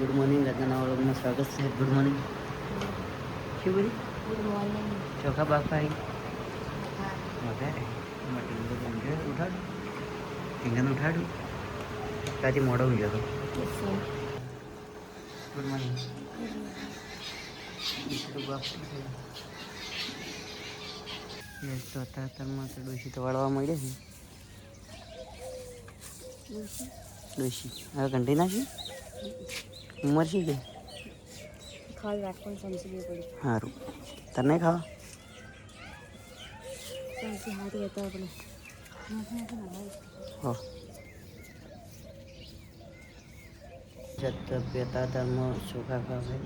Good morning. આજના વ્લોગમાં સ્વાગત છે. Good morning. શું બોલી? Good morning. ચોખા બાફા ઉઠાડું ઢીંગાને ઉઠાડું કાચી મોડો ઊંઘ્યો હતો. Good morning. તો અત્યારમાં તો ડોશી તો વાળવા માંડે છે. ડોશી હવે ઘંટી નાખી ઉંમર શી કે ખાલી રાખવાનું સમજી પડી. સારું તને ખાવા સમજી હારી હતા આપણે હો જત પેતા તારમાં ચોખા ખાવા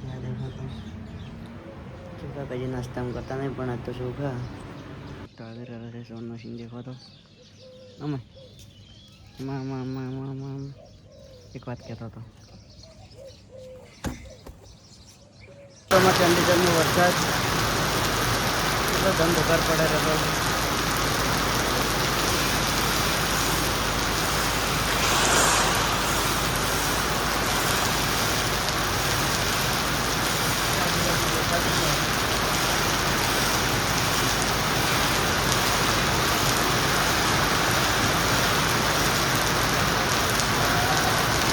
ચોખા પછી નાસ્તામાં કરતા નહીં પણ આ તો ચોખા તાળે રહે સોનનો સીન દેખો તો અમે એક વાત કહેતો હતો. ચંદીગઢનો વરસાદ એટલો ધમધોકાર પડે રહ્યો.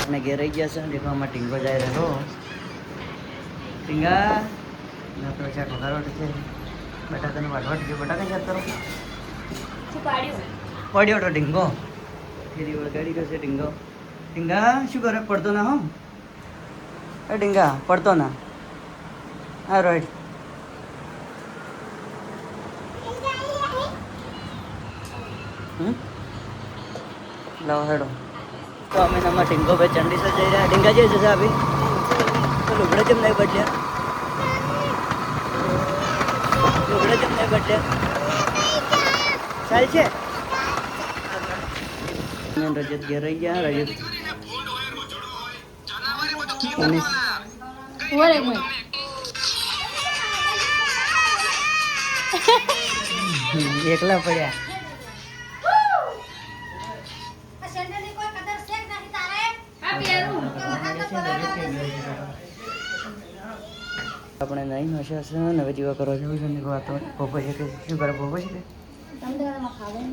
અને ઘેર રહી ગયા છે. દેખો આમાં ટીંગો જાય રહ્યો. ટીંગા ના તો ચા ખોખારોટ છે. બટાકાનું વાટવાટ છે. બટાકા યાદ કરો પડ્યો તો ટીંગો ફેરી વળગાડી ગયો છે. ટીંગો ટીંગા શું કરે? પડતો ના હો એ ટીંગા પડતો ના. હા રાઈટ. લાવો હેડો. તો અમે આમાં ટીંગો ભાઈ ચંડીસર જઈ રહ્યા. ટીંગા જઈ જશે આપી તો લુગડા જેમ નહીં બદલ્યા. લુગડા જેમ નહીં બદલ્યા. ચાલ છે. રજત ઘેર રહી ગયા. રજત એકલા પડ્યા. આપણે નહીં હશે હશે ને હવે જેવા કરો છો વાતો પપ્પા છે કે શું કરે? પપ્પા છે કે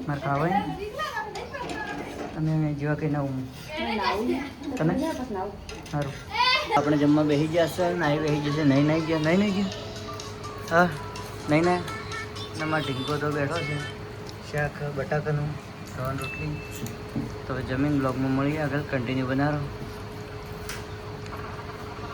મારે ખાવાય અને જેવા કંઈ નવું તમે સારું. આપણે જમવા બેસી ગયા છે. નાહી બેસી જશે. નહીં નાહી ગયા. નહીં નહીં ગયા. હા નહીં ના એમાં ઢીંકો તો બેઠો છે. શાક બટાકાનું ખાવાનું રોટલી. તો જમીન બ્લોગમાં મળીએ આગળ કન્ટિન્યુ બનાવો.